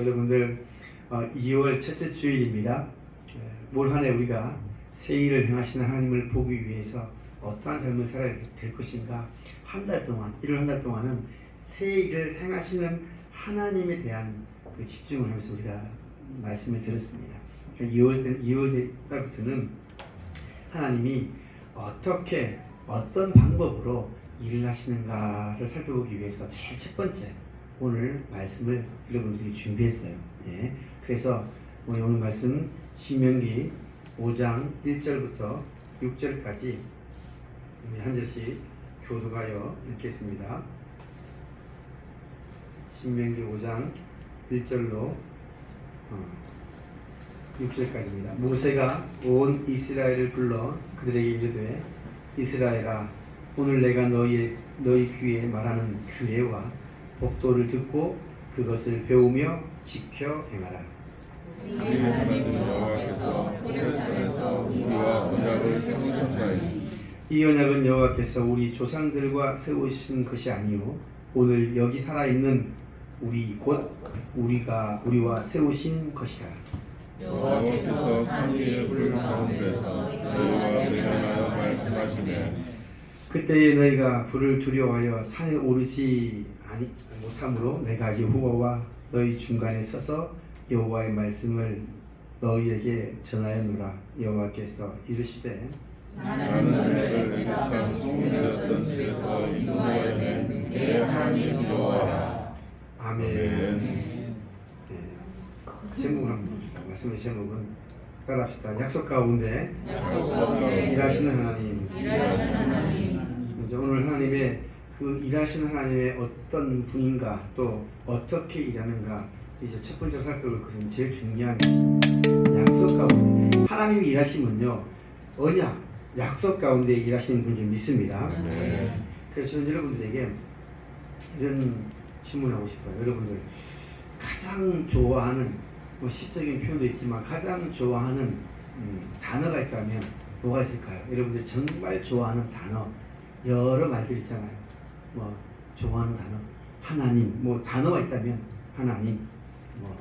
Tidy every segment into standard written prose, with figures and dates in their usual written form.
여러분들 2월 첫째 주일입니다. 올 한 해 우리가 새 일을 행하시는 하나님을 보기 위해서 어떠한 삶을 살아야 될 것인가, 한 달 동안 1월 한 달 동안은 새 일을 행하시는 하나님에 대한 그 집중을 하면서 우리가 말씀을 들었습니다. 2월 달부터는 하나님이 어떤 방법으로 일을 하시는가를 살펴보기 위해서 제일 첫 번째 오늘 말씀을 여러분들에게 준비했어요. 예. 그래서 오늘 말씀 신명기 5장 1절부터 6절까지 우리 한 절씩 교독하여 읽겠습니다. 신명기 5장 1절로 6절까지입니다. 모세가 온 이스라엘을 불러 그들에게 이르되 이스라엘아, 오늘 내가 너희 귀에 말하는 규례와 법도를 듣고 그것을 배우며 지켜 행하라. 우리 하나님 여호와께서 호렙산에서 우리와 언약을 세우셨나니 이 언약은 여호와께서 우리 조상들과 세우신 것이 아니요 오늘 여기 살아있는 우리 곧 우리와 세우신 것이라. 여호와께서 산 위의 불 가운데서 너희와 맹하여 말씀하시네. 그때에 너희가 불을 두려워하여 산에 오르지 못하므로 내가 여호와와 너희 중간에 서서 여호와의 말씀을 너희에게 전하였노라. 여호와께서 이르시되 나는 너희를 애굽 통일되었던 집에서 인도하여낸 내 하나님 여호와라. 아멘. 네. 제목을 한번 봅시다. 말씀의 제목은 따라합시다. 약속 가운데 일하시는 하나님. 이제 오늘 하나님의 그 일하시는 하나님의 어떤 분인가, 또 어떻게 일하는가, 이제 첫 번째로 살펴볼 것은 제일 중요한 것입니다. 약속 가운데 하나님이 일하시면요 언약, 약속 가운데 일하시는 분 좀 믿습니다. 네. 그래서 저는 여러분들에게 이런 질문하고 싶어요. 여러분들 가장 좋아하는, 뭐 시적인 표현도 있지만 가장 좋아하는 단어가 있다면 뭐가 있을까요? 여러분들 정말 좋아하는 단어 여러 말들 있잖아요. 뭐 좋아하는 단어 하나님, 뭐 단어가 있다면 하나님, 뭐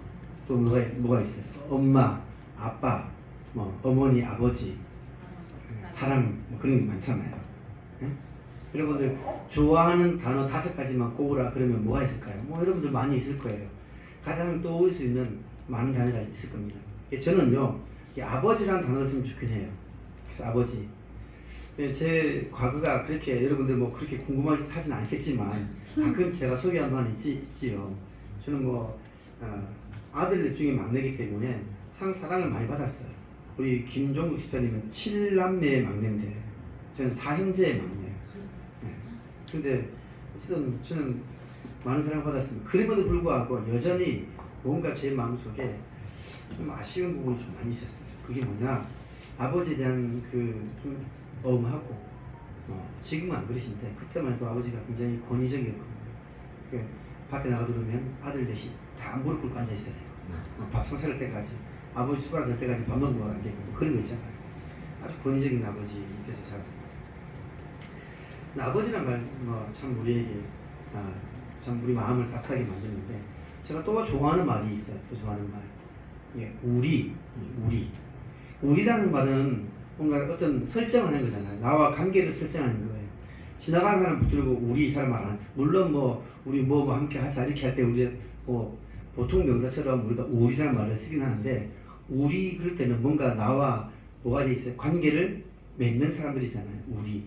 또 뭐가 있어요? 엄마, 아빠, 뭐 어머니, 아버지, 사랑, 뭐 그런 게 많잖아요. 네? 여러분들 좋아하는 단어 5가지만 꼽으라 그러면 뭐가 있을까요? 뭐 여러분들 많이 있을 거예요. 가장 떠올 수 있는 많은 단어가 있을 겁니다. 저는요 이 아버지라는 단어를 좀 좋긴 해요. 그래서 아버지, 제 과거가 그렇게 여러분들 뭐 그렇게 궁금하진 않겠지만 가끔 제가 소개한 바는 있지요. 저는 뭐 아들 중에 막내이기 때문에 참 사랑을 많이 받았어요. 우리 김종국 집사님은 7남매의 막내인데 저는 4형제의 막내예요. 근데 어쨌든 저는 많은 사랑을 받았습니다. 그럼에도 불구하고 여전히 뭔가 제 마음속에 좀 아쉬운 부분이 좀 많이 있었어요. 그게 뭐냐, 아버지에 대한 좀 엄하고, 지금은 안 그러신데 그때만 해도 아버지가 굉장히 권위적이었거든요. 밖에 나가들으면 아들 넷이 다 무릎 꿇고 앉아 있어야 돼요. 밥 상차릴 때까지, 아버지 숟가락 들 때까지 밥 먹으면 안 되고, 그런 거 있잖아요. 아주 권위적인 아버지 밑에서 자랐습니다. 아버지란 말, 참 우리에게 참 우리 마음을 따뜻하게 만드는데, 제가 또 좋아하는 말이 있어요. 또 좋아하는 말, 우리라는 말은 뭔가 어떤 설정하는 거잖아요. 나와 관계를 설정하는 거예요. 지나가는 사람 붙들고 우리 잘 말 안 해요. 물론 우리 뭐 함께 하자 이렇게 할 때 우리 보통 명사처럼 우리가 우리라는 말을 쓰긴 하는데, 우리 그럴 때는 뭔가 나와 뭐가 돼 있어요? 관계를 맺는 사람들이잖아요. 우리.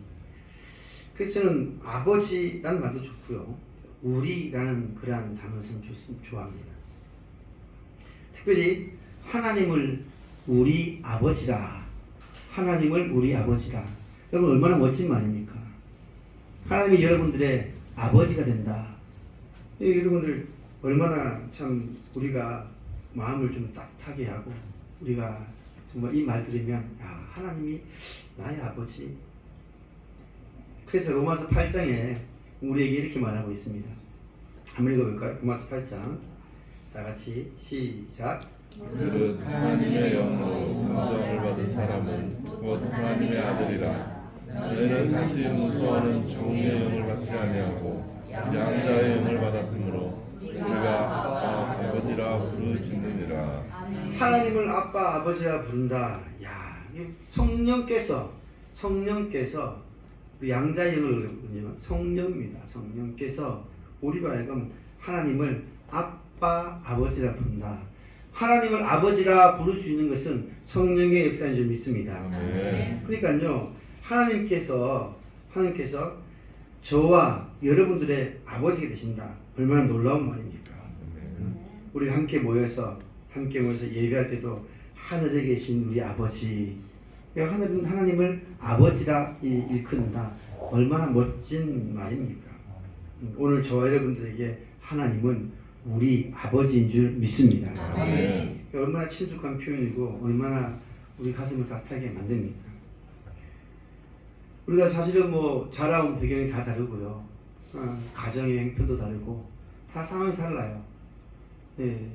그래서 저는 아버지라는 말도 좋고요, 우리라는 그러한 단어를 좀 좋아합니다. 특별히 하나님을 우리 아버지라. 하나님을 우리 아버지라. 여러분 얼마나 멋진 말입니까? 하나님이 여러분들의 아버지가 된다. 여러분들 얼마나 참 우리가 마음을 좀 따뜻하게 하고, 우리가 정말 이 말 들으면 하나님이 나의 아버지. 그래서 로마서 8장에 우리에게 이렇게 말하고 있습니다. 한번 읽어볼까요? 로마서 8장 다 같이 시작. 그 하나님의 영으로 인도함을 받은 사람은 곧 하나님의 아들이라. 너희는 다시 무수하는 종의 영을 받지 아니하고 양자의 영을 받았으므로 우리가 아빠 아버지라 부르 부르짖느니라. 하나님을 아빠 아버지라 부른다. 야, 성령께서 우리 양자형을 성령입니다. 성령께서 우리로 하여금 하나님을 아빠 아버지라 부른다. 하나님을 아버지라 부를 수 있는 것은 성령의 역사인 줄 믿습니다. 그러니까요, 하나님께서 저와 여러분들의 아버지가 되신다. 얼마나 놀라운 말입니까? 우리가 함께 모여서 예배할 때도 하늘에 계신 우리 아버지, 하나님을 아버지라 일컫는다. 얼마나 멋진 말입니까? 오늘 저와 여러분들에게 하나님은 우리 아버지인 줄 믿습니다. 얼마나 친숙한 표현이고 얼마나 우리 가슴을 따뜻하게 만듭니까? 우리가 사실은 뭐 자라온 배경이 다 다르고요. 가정의 형편도 다르고 다 상황이 달라요.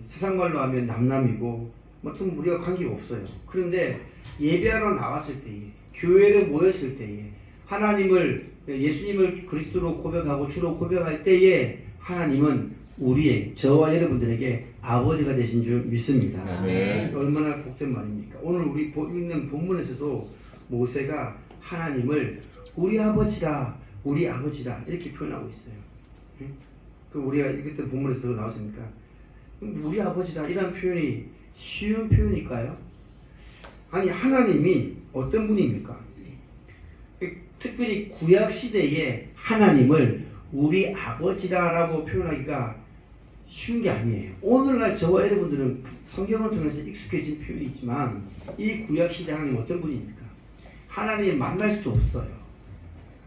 세상 말로 하면 남남이고 좀 우리가 관계가 없어요. 그런데 예배하러 나왔을 때에, 교회로 모였을 때에, 예수님을 그리스도로 고백하고 주로 고백할 때에 하나님은 저와 여러분들에게 아버지가 되신 줄 믿습니다. 얼마나 복된 말입니까? 오늘 우리 읽는 본문에서도 모세가 하나님을 우리 아버지라 이렇게 표현하고 있어요. 그 우리가 읽었던 본문에서도 나왔습니까? 우리 아버지라 이런 표현이 쉬운 표현일까요? 아니, 하나님이 어떤 분입니까? 특별히 구약 시대에 하나님을 우리 아버지라고 표현하기가 쉬운 게 아니에요. 오늘날 저와 여러분들은 성경을 통해서 익숙해진 표현이지만 이 구약 시대 하나님 어떤 분입니까? 하나님 만날 수도 없어요.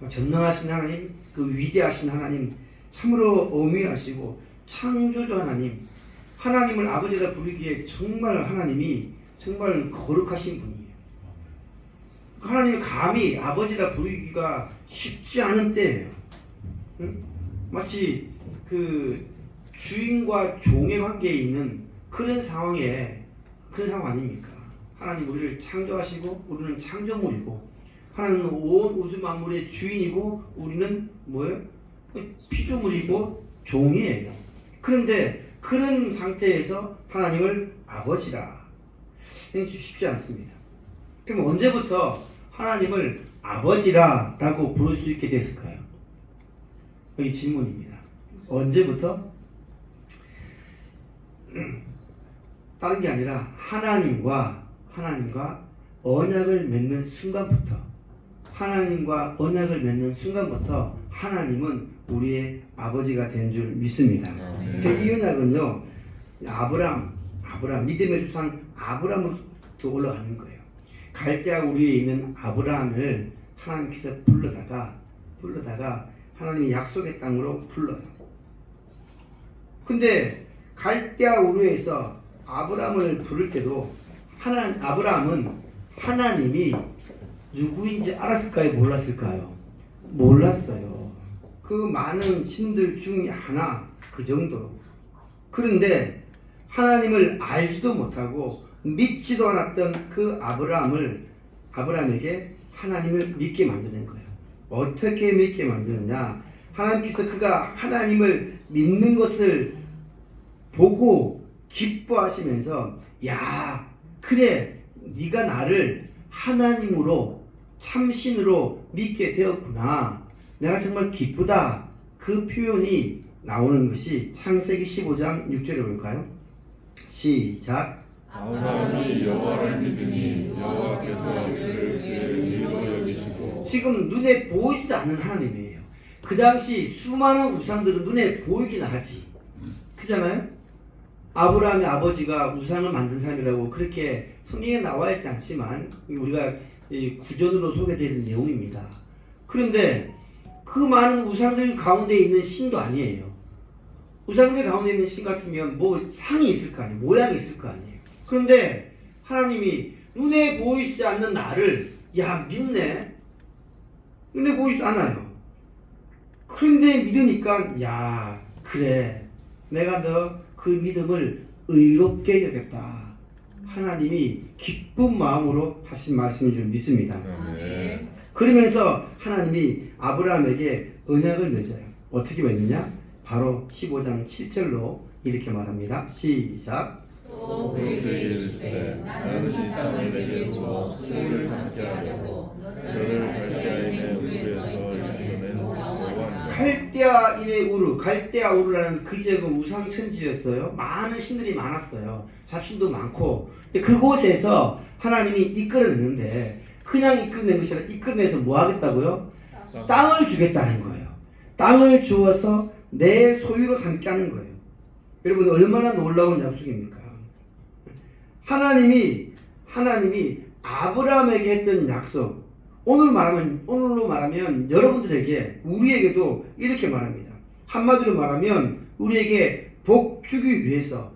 전능하신 하나님, 그 위대하신 하나님, 참으로 어미하시고 창조주 하나님을 아버지라 부르기에 정말 하나님이 정말 거룩하신 분이에요. 하나님을 감히 아버지라 부르기가 쉽지 않은 때예요. 마치 그 주인과 종의 관계에 있는 그런 상황 아닙니까? 하나님 우리를 창조하시고 우리는 창조물이고, 하나님은 온 우주 만물의 주인이고 우리는 뭐예요? 피조물이고 종이에요. 그런데 그런 상태에서 하나님을 아버지라 쉽지 않습니다. 그럼 언제부터 하나님을 아버지라고 부를 수 있게 됐을까요? 여기 질문입니다. 언제부터? 다른 게 아니라 하나님과 언약을 맺는 순간부터, 하나님은 우리의 아버지가 되는 줄 믿습니다. 이 언약은요, 아브람 믿음의 주상 아브람으로부터 올라가는 거예요. 갈대아 우리에 있는 아브라함을 하나님께서 불러다가 하나님이 약속의 땅으로 불러요. 근데 갈대아 우르에서 아브라함을 부를 때도 아브라함은 하나님이 누구인지 알았을까요? 몰랐을까요? 몰랐어요. 그 많은 신들 중에 하나, 그 정도. 그런데 하나님을 알지도 못하고 믿지도 않았던 그 아브라함에게 하나님을 믿게 만드는 거예요. 어떻게 믿게 만드느냐? 하나님께서 그가 하나님을 믿는 것을 보고 기뻐하시면서, 야, 그래, 네가 나를 하나님으로 참신으로 믿게 되었구나, 내가 정말 기쁘다, 그 표현이 나오는 것이 창세기 15장 6절에 볼까요? 시작. 아브라함이 여호와를 믿으니 여호와께서 그를 그의 의로 여기시고. 지금 눈에 보이지도 않는 하나님이에요. 그 당시 수많은 우상들은 눈에 보이긴 하지, 그잖아요? 아브라함의 아버지가 우상을 만든 사람이라고 그렇게 성경에 나와 있지 않지만 우리가 구전으로 소개되는 내용입니다. 그런데 그 많은 우상들 가운데 있는 신도 아니에요. 우상들 가운데 있는 신 같으면 뭐 상이 있을 거 아니에요. 모양이 있을 거 아니에요. 그런데 하나님이 눈에 보이지 않는 나를, 야, 믿네? 눈에 보이지도 않아요. 그런데 믿으니까, 야, 그래, 내가 너 그 믿음을 의롭게 여겼다. 하나님이 기쁜 마음으로 하신 말씀인 줄 믿습니다. 그러면서 하나님이 아브라함에게 언약을 맺어요. 어떻게 맺느냐? 바로 15장 7절로 이렇게 말합니다. 시작. 또 그에게 이르시되 나는 이 땅을 내게 주어 소유를 삼게 하려고 너를 갈대아인의 우르에서 이끌어낸 여호와니라. 갈대아인의 우르, 갈대아 우르라는 그 지역은 우상천지였어요. 많은 신들이 많았어요. 잡신도 많고. 근데 그곳에서 하나님이 이끌어냈는데 그냥 이끌어낸 것이 아니라 이끌어내서 뭐 하겠다고요? 땅을 주겠다는 거예요. 땅을 주어서 내 소유로 삼게 하는 거예요. 여러분 얼마나 놀라운 약속입니까? 하나님이 아브라함에게 했던 약속, 오늘로 말하면 여러분들에게, 우리에게도 이렇게 말합니다. 한마디로 말하면 우리에게 복 주기 위해서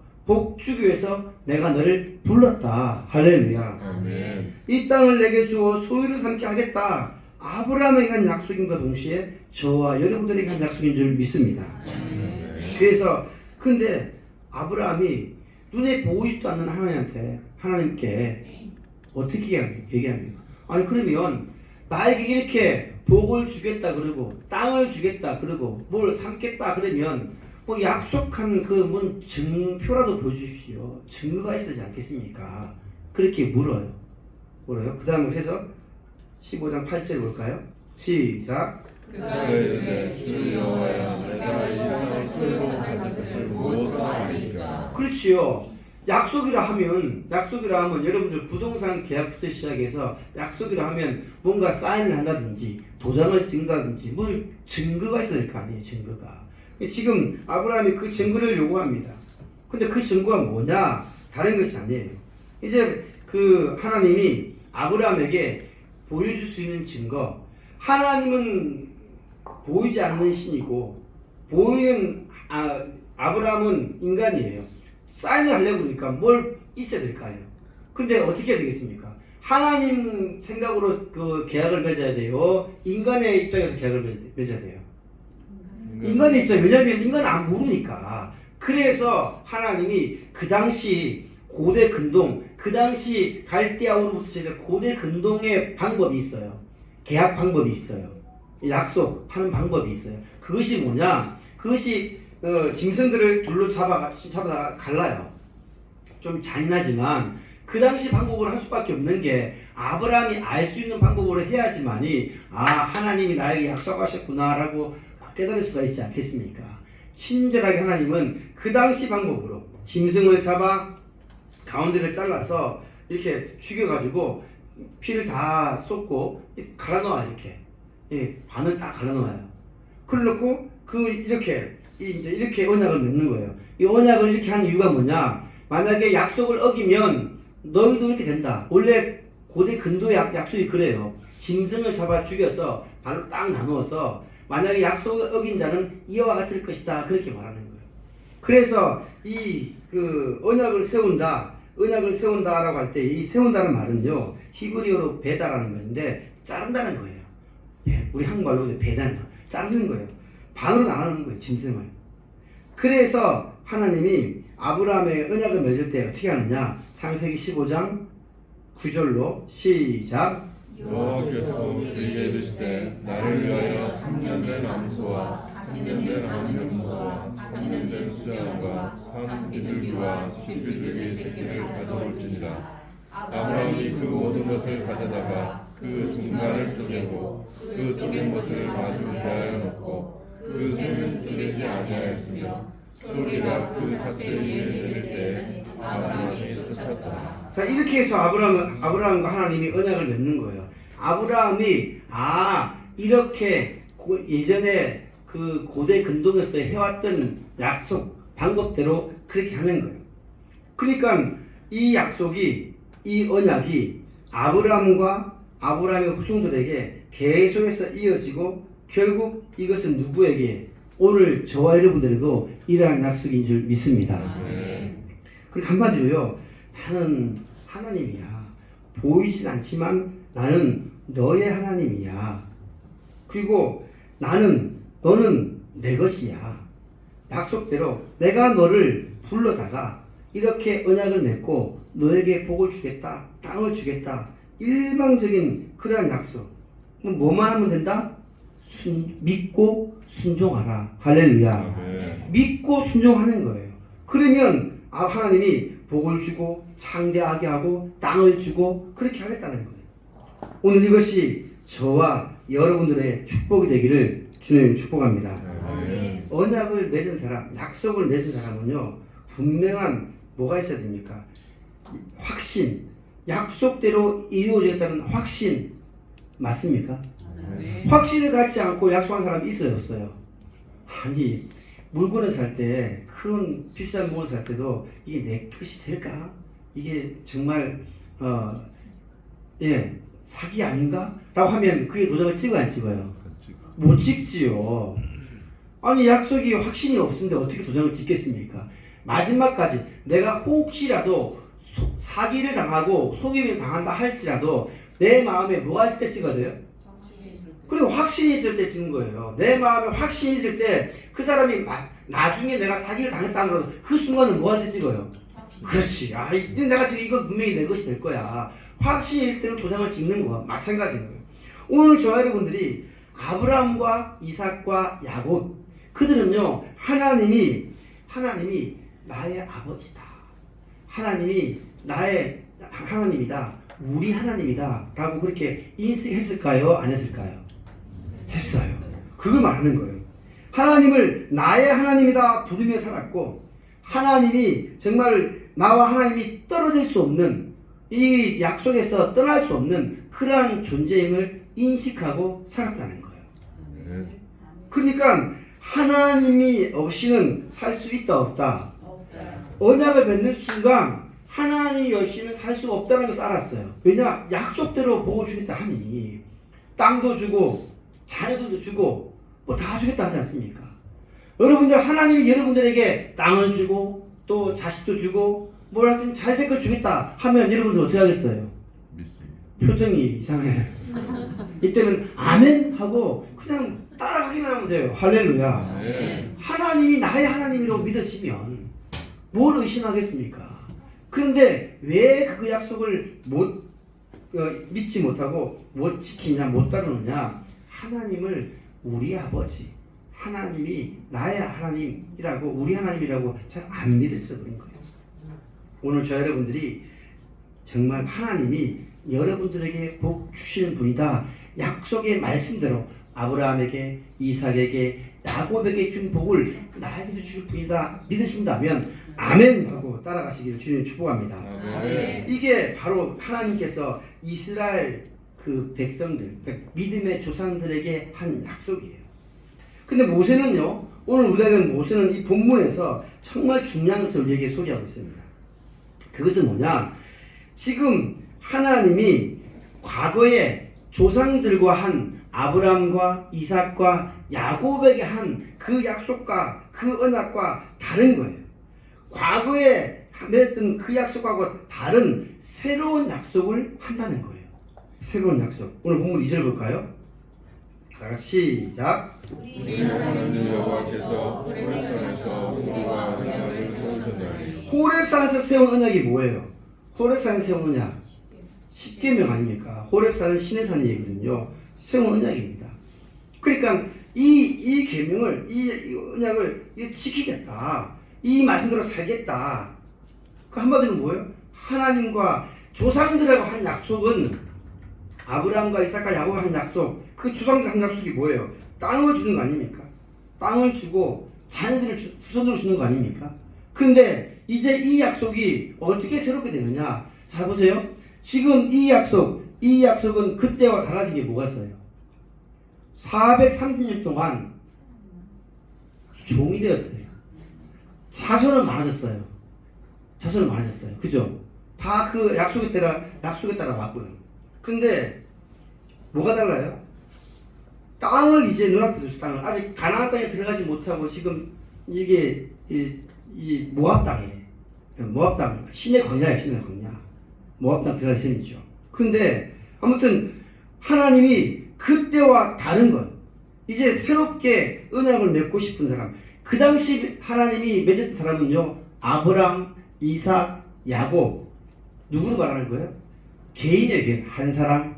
내가 너를 불렀다. 할렐루야. 아멘. 이 땅을 내게 주어 소유를 삼게 하겠다. 아브라함에게 한 약속인과 동시에 저와 여러분들에게 한 약속인 줄 믿습니다. 그래서 근데 아브라함이 눈에 보이지도 않는 하나님께 어떻게 얘기합니까? 아니 그러면 나에게 이렇게 복을 주겠다 그러고 땅을 주겠다 그러고 뭘 삼겠다 그러면 뭐 약속한 그 뭔 증표라도 보여주십시오. 증거가 있어야 되지 않겠습니까? 그렇게 물어요. 그 다음에 해서 15장 8절 볼까요? 시작. 그가 이르되 주 여호와여 내가 이 땅을 소유로 가질 것을 무엇으로 아리까. 그렇지요. 약속이라 하면 여러분들 부동산 계약부터 시작해서 약속이라 하면 뭔가 사인을 한다든지 도장을 찍는다든지 뭘 증거가 있어야 될 거 아니에요. 증거가. 지금 아브라함이 그 증거를 요구합니다. 근데 그 증거가 뭐냐? 다른 것이 아니에요. 이제 그 하나님이 아브라함에게 보여줄 수 있는 증거, 하나님은 보이지 않는 신이고 보이는 아브라함은 인간이에요. 사인을 하려고 그러니까 뭘 있어야 될까요? 근데 어떻게 해야 되겠습니까? 하나님 생각으로 그 계약을 맺어야 돼요. 인간의 입장에서 계약을 맺어야 돼요. 인간의 입장, 왜냐하면 인간은 안 모르니까. 그래서 하나님이 그 당시 고대 근동, 그 당시 갈대아우르부터 시작해서 고대 근동의 방법이 있어요. 계약 방법이 있어요. 약속하는 방법이 있어요. 그것이 뭐냐? 그것이 짐승들을 둘로 잡아다가 갈라요. 좀 잔인하지만 그 당시 방법으로 할 수밖에 없는 게 아브라함이 알 수 있는 방법으로 해야지만이 하나님이 나에게 약속하셨구나라고 깨달을 수가 있지 않겠습니까? 친절하게 하나님은 그 당시 방법으로 짐승을 잡아 가운데를 잘라서 이렇게 죽여가지고 피를 다 쏟고 갈라놓아. 이렇게 반을 딱 갈라놓아요. 그래놓고 이렇게 언약을 맺는 거예요. 이 언약을 이렇게 한 이유가 뭐냐? 만약에 약속을 어기면 너희도 이렇게 된다. 원래 고대 근도 약속이 그래요. 짐승을 잡아 죽여서 발로 딱 나누어서 만약에 약속을 어긴 자는 이와 같을 것이다. 그렇게 말하는 거예요. 그래서 그 언약을 세운다라고 할 때 이 세운다는 말은요, 히브리어로 베다라는 말인데 자른다는 거예요. 우리 한국말로 베다는 거, 자르는 거예요. 반으로 나누는 거예요, 짐승을. 그래서 하나님이 아브라함의 언약을 맺을 때 어떻게 하느냐? 창세기 15장 9절로 시작. 여호와께서 그에게 이르시되 나를 위하여 3년 된 암소와 3년 된 암염소와 3년 된 수양과 30비둘기와 10비둘기 새끼를 가져올지니라. 아브라함이 그 모든 것을 가져다가 그 중간을 쪼개고 그 쪼갠 것을 마주 대하여 놓고 그 새는 쪼개지 아니하였으며 소리가 그 삭새 위에 내릴 때에 아브라함이 쫓았더라. 자, 이렇게 해서 아브라함과 하나님이 언약을 맺는 거예요. 아브라함이 이렇게 예전에 그 고대 근동에서 해왔던 약속 방법대로 그렇게 하는 거예요. 그러니까 이 약속이, 이 언약이 아브라함과 아브라함의 후손들에게 계속해서 이어지고 결국 이것은 누구에게? 오늘 저와 여러분들에도 이러한 약속인 줄 믿습니다. 그리고 한마디로요, 나는 하나님이야. 보이진 않지만 나는 너의 하나님이야. 그리고 너는 내 것이야. 약속대로 내가 너를 불러다가 이렇게 언약을 맺고 너에게 복을 주겠다, 땅을 주겠다. 일방적인 그러한 약속. 뭐만 하면 된다? 믿고 순종하라. 할렐루야. 믿고 순종하는 거예요. 그러면 하나님이 복을 주고 창대하게 하고 땅을 주고 그렇게 하겠다는 거예요. 오늘 이것이 저와 여러분들의 축복이 되기를 주님 축복합니다. 아멘. 언약을 맺은 사람, 약속을 맺은 사람은요, 분명한 뭐가 있어야 됩니까? 확신, 약속대로 이루어지겠다는 확신 맞습니까? 확신을 갖지 않고 약속한 사람이 있어요, 없어요? 아니, 물건을 살 때, 큰 비싼 물건을 살 때도 이게 내 것이 될까? 이게 정말 사기 아닌가? 라고 하면 그게 도장을 찍어요, 안 찍어요? 못 찍지요. 아니, 약속이 확신이 없는데 어떻게 도장을 찍겠습니까? 마지막까지 내가 혹시라도 사기를 당하고 속임을 당한다 할지라도 내 마음에 뭐가 있을 때 찍어야 돼요? 그리고 확신이 있을 때 찍는 거예요. 내 마음에 확신이 있을 때 그 사람이 나중에 내가 사기를 당했다 하더라도 그 순간은 뭐가 있을 때 찍어요? 그렇지. 내가 지금 이건 분명히 내 것이 될 거야. 확신이 있을 때는 도장을 찍는 거야. 마찬가지인 거예요. 오늘 저와 여러분들이 아브라함과 이삭과 야곱, 그들은요, 하나님이 나의 아버지다. 하나님이 나의 하나님이다. 우리 하나님이다. 라고 그렇게 인식했을까요? 안 했을까요? 했어요. 그걸 말하는 거예요. 하나님을 나의 하나님이다 부르며 살았고, 하나님이 정말 나와 하나님이 떨어질 수 없는, 이 약속에서 떠날 수 없는 그러한 존재임을 인식하고 살았다는 거예요. 그러니까 하나님이 없이는 살 수 있다 없다? 언약을 맺는 순간 하나님이 없이는 살 수가 없다는 것을 알았어요. 왜냐? 약속대로 복을 주겠다 하니 땅도 주고 자녀들도 주고 뭐 다 주겠다 하지 않습니까? 여러분들, 하나님이 여러분들에게 땅을 주고 또 자식도 주고 뭘 하여튼 잘 될 걸 주겠다 하면 여러분들 어떻게 하겠어요? 믿습니다. 표정이 이상해. 이때는 아멘 하고 그냥 따라가기만 하면 돼요. 할렐루야. 네. 하나님이 나의 하나님이라고 믿어지면 뭘 의심하겠습니까? 그런데 왜 그 약속을 믿지 못하고 못 지키냐, 못 따르느냐? 하나님을 우리 아버지, 하나님이 나의 하나님이라고, 우리 하나님이라고 잘 안 믿었어 그런 거예요. 오늘 저 여러분들이 정말 하나님이 여러분들에게 복 주시는 분이다. 약속의 말씀대로 아브라함에게, 이삭에게, 야곱에게 준 복을 나에게도 줄 분이다 믿으신다면 아멘 하고 따라가시기를 주님 축복합니다. 아멘. 이게 바로 하나님께서 이스라엘 그 백성들, 그러니까 믿음의 조상들에게 한 약속이에요. 근데 모세는요, 오늘 우리가 읽은 모세는 이 본문에서 정말 중요한 것을 우리에게 소개하고 있습니다. 그것은 뭐냐? 지금 하나님이 과거에 조상들과 한 아브라함과 이삭과 야곱에게 한 그 약속과 그 언약과 다른 거예요. 과거에 맺었던 그 약속하고 다른 새로운 약속을 한다는 거예요. 새로운 약속. 오늘 본문 2절 볼까요? 다 같이 시작. 우리 하나님 여호와께서 호렙산에서 우리와 언약을 세우셨나니. 호렙산에서 세운 언약이 뭐예요? 호렙산에서 세운 언약. 십계명 아닙니까? 호렙산은 신의 산의 얘기거든요. 세운 언약입니다. 그러니까 이 계명을, 이 언약을 지키겠다. 이 말씀대로 살겠다. 그 한마디로 뭐예요? 하나님과 조상들하고 한 약속은, 아브라함과 이삭과 야곱과 한 약속, 그 조상들 한 약속이 뭐예요? 땅을 주는 거 아닙니까? 땅을 주고 자녀들을 후손으로 주는 거 아닙니까? 그런데 이제 이 약속이 어떻게 새롭게 되느냐? 자 보세요. 지금 이 약속은 그때와 달라진 게 뭐가 있어요? 430년 동안 종이 되었어요. 자손은 많아졌어요. 그죠? 다 그 약속에 따라 왔고요. 근데 뭐가 달라요? 땅을 이제 눈앞에 두서 땅을 아직 가나안 땅에 들어가지 못하고 지금 이게 이 모압 땅 신의 광야예요. 신의 광야. 모압 땅 들어가기 전이죠. 그런데 아무튼 하나님이 그때와 다른 것, 이제 새롭게 언약을 맺고 싶은 사람, 그 당시 하나님이 맺었던 사람은요, 아브람, 이삭, 야곱, 누구를 말하는 거예요? 개인에게 한 사람.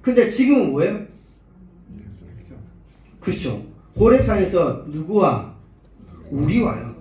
근데 지금은 뭐예요? 그렇죠. 호렙산에서 누구와? 우리와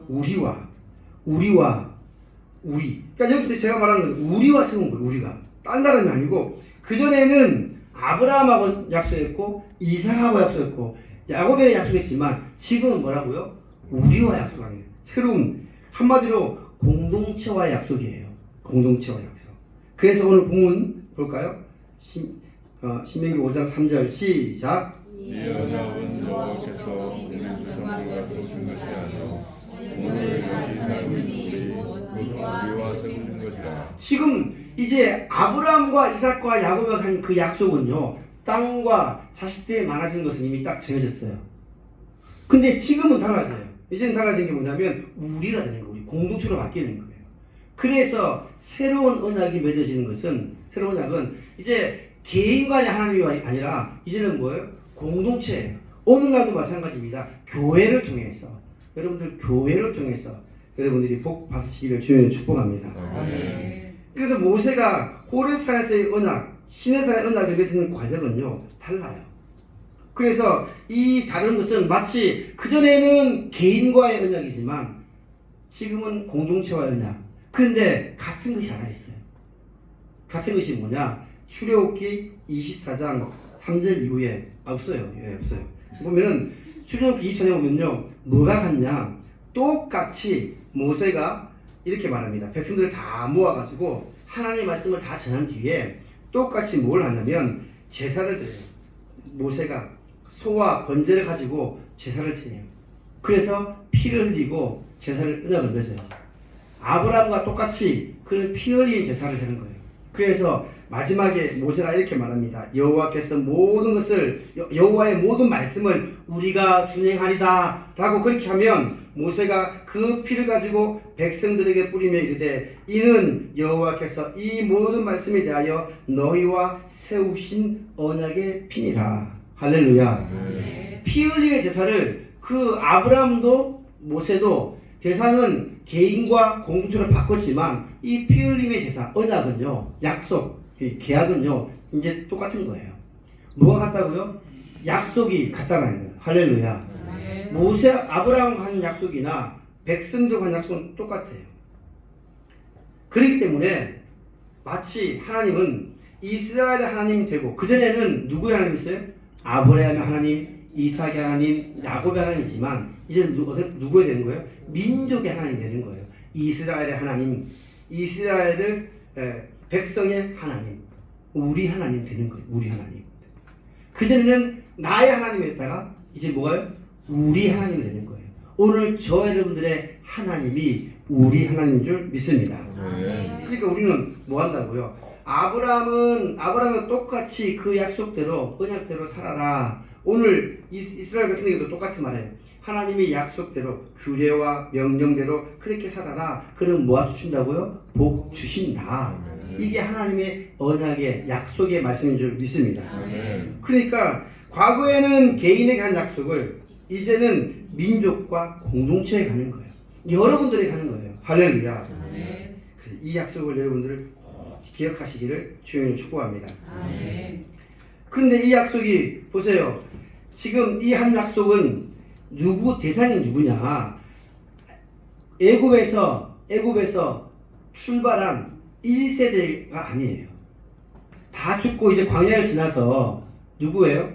우리. 그러니까 여기서 제가 말하는 건 우리와 세운 거예요. 우리가. 딴 사람이 아니고 그전에는 아브라함하고 약속했고 이삭하고 약속했고 야곱에 약속했지만 지금은 뭐라고요? 우리와 약속하는 거예요. 새로운 한마디로 공동체와의 약속이에요. 공동체와 약속. 그래서 오늘 본문 볼까요? 신명기 5장 3절 시작. 이 언약은 여호와께서 우리 조상들과 세우신 것이 아니요 오늘 여기 살고 있으니 우리와 세우신 것이라. 지금 이제 아브라함과 이삭과 야곱과 한 그 약속은요, 땅과 자식들이 많아지는 것은 이미 딱 정해졌어요. 근데 지금은 달라져요. 이제는 달라진 게 뭐냐면 우리가 되는 거예요. 우리 공동체로 바뀌는 거예요. 그래서 새로운 언약이 맺어지는 것은, 새로운 언약은 이제 개인 간의 하나님이 아니라 이제는 뭐예요? 공동체예요. 오늘날도 마찬가지입니다. 교회를 통해서, 여러분들 교회를 통해서 여러분들이 복 받으시기를 주님을 축복합니다. 그래서 모세가 호렙산에서의 언약, 시내산의 언약을 맺는 과정은요 달라요. 그래서 이 다른 것은 마치 그전에는 개인과의 언약이지만 지금은 공동체와의 언약. 그런데 같은 것이 하나 있어요. 같은 것이 뭐냐? 출애굽기 24장 3절 이후에 없어요. 예, 없어요. 보면은 출애굽기 24장에 보면요 뭐가 같냐? 똑같이 모세가 이렇게 말합니다. 백성들을 다 모아가지고 하나님의 말씀을 다 전한 뒤에 똑같이 뭘 하냐면 제사를 드려요. 모세가 소와 번제를 가지고 제사를 드려요. 그래서 피를 흘리고 제사를 언약을 맺어요. 아브라함과 똑같이 그는 피 흘리는 제사를 하는 거예요. 그래서 마지막에 모세가 이렇게 말합니다. 여호와께서 모든 것을 여호와의 모든 말씀을 우리가 준행하리다 라고 그렇게 하면 모세가 그 피를 가지고 백성들에게 뿌리며 이르되 이는 여호와께서 이 모든 말씀에 대하여 너희와 세우신 언약의 피니라. 할렐루야. 피 흘림의 제사를 그 아브라함도 모세도 대상은 개인과 공동체로 바꿨지만 이 피 흘림의 제사 언약은요 약속 계약은요 이제 똑같은 거예요. 뭐가 같다고요? 약속이 같다는 거예요. 할렐루야. 모세 아브라함과 한 약속이나 백성들과 한 약속은 똑같아요. 그렇기 때문에 마치 하나님은 이스라엘의 하나님이 되고 그전에는 누구의 하나님이었어요? 아브라함의 하나님, 이삭의 하나님, 야곱의 하나님이지만 이제는 누구의 되는 거예요? 민족의 하나님이 되는 거예요. 이스라엘의 하나님, 이스라엘을 백성의 하나님, 우리 하나님 되는 거예요. 우리 하나님. 그전에는 나의 하나님이었다가 이제 뭐가요? 우리 하나님이 되는 거예요. 오늘 저 여러분들의 하나님이 우리 하나님인 줄 믿습니다. 그러니까 우리는 뭐 한다고요? 아브라함은 똑같이 그 약속대로 언약대로 살아라. 오늘 이스라엘 백성에게도 똑같이 말해요. 하나님의 약속대로 규례와 명령대로 그렇게 살아라. 그럼 뭐 주신다고요? 복 주신다. 이게 하나님의 언약의 약속의 말씀인 줄 믿습니다. 그러니까 과거에는 개인에게 한 약속을 이제는 민족과 공동체에 가는 거예요. 여러분들에게 가는 거예요. 할렐루야. 그래서 이 약속을 여러분들 꼭 기억하시기를 주님을 축복합니다. 그런데 이 약속이 보세요. 지금 이 한 약속은 대상이 누구냐? 애굽에서 출발한 1세대가 아니에요. 다 죽고 이제 광야를 지나서 누구예요?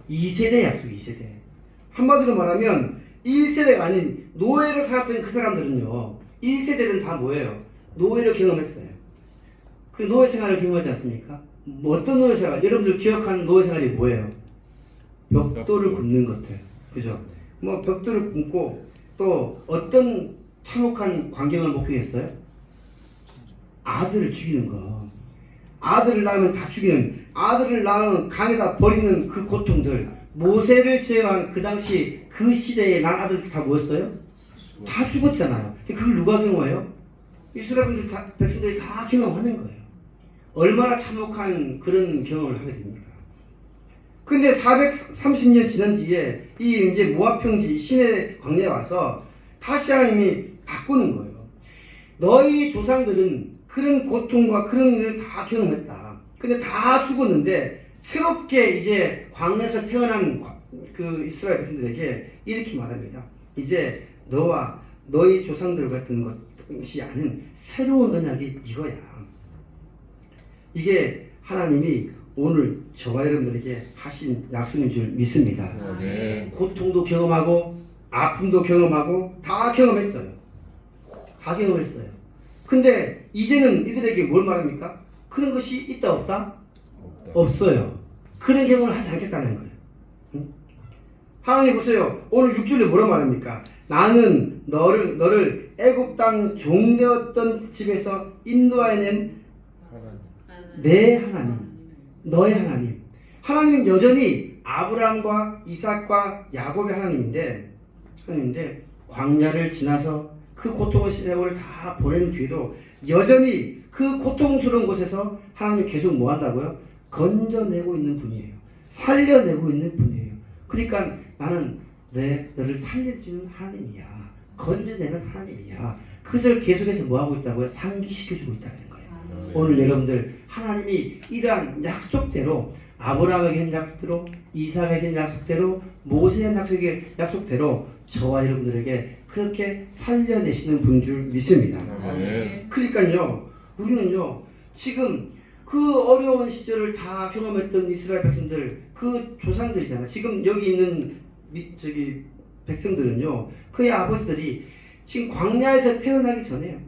2세대 약속, 2세대. 한마디로 말하면 1세대가 아닌 노예로 살았던 그 사람들은요 1세대는 다 뭐예요? 노예를 경험했어요. 그 노예 생활을 경험하지 않습니까? 어떤 노예 생활? 여러분들 기억하는 노예 생활이 뭐예요? 벽돌을 굽는 것들, 그죠? 뭐 벽돌을 굽고 또 어떤 참혹한 광경을 목격했어요? 아들을 죽이는 거. 아들을 낳으면 다 죽이는, 아들을 낳으면 강에다 버리는 그 고통들. 모세를 제외한 그 당시 그 시대에 난 아들들 다 뭐였어요? 다 죽었잖아요. 그걸 누가 경험해요? 이스라엘 백성들이 다 경험하는 거예요. 얼마나 참혹한 그런 경험을 하게 됩니까? 근데 430년 지난 뒤에 이 이제 모압 평지 시내 광야에 와서 다시 하나님이 바꾸는 거예요. 너희 조상들은 그런 고통과 그런 일을 다 경험했다. 근데 다 죽었는데 새롭게 이제 광야에서 태어난 그 이스라엘 백성들에게 이렇게 말합니다. 이제 너와 너희 조상들 같은 것 상시하는 새로운 언약이 이거야. 이게 하나님이 오늘 저와 여러분들에게 하신 약속인 줄 믿습니다. 아멘. 고통도 경험하고 아픔도 경험하고 다 경험했어요. 다 경험했어요. 근데 이제는 이들에게 뭘 말합니까? 그런 것이 있다 없다? 없어요. 그런 경험을 하지 않겠다는 거예요. 응? 하나님 보세요. 오늘 6절에 뭐라 말합니까? 나는 너를 애굽 땅 종되었던 집에서 인도하여낸 내 하나님, 너의 하나님. 하나님은 여전히 아브라함과 이삭과 야곱의 하나님인데 광야를 지나서 그 고통의 세월을 다 보낸 뒤에도 여전히 그 고통스러운 곳에서 하나님이 계속 뭐 한다고요? 건져내고 있는 분이에요. 살려내고 있는 분이에요. 그러니까 나는 너를 살려주는 하나님이야. 건져내는 하나님이야. 그것을 계속해서 뭐 하고 있다고요? 상기시켜주고 있다는 거예요. 오늘 여러분들 하나님이 이러한 약속대로 아브라함에게 한 약속대로 이삭에게 한 약속대로 모세의 약속대로 저와 여러분들에게 그렇게 살려내시는 분인 줄 믿습니다. 그러니까요 우리는요 지금 그 어려운 시절을 다 경험했던 이스라엘 백성들 그 조상들이잖아. 지금 여기 있는 백성들은요 그의 아버지들이 지금 광야에서 태어나기 전에요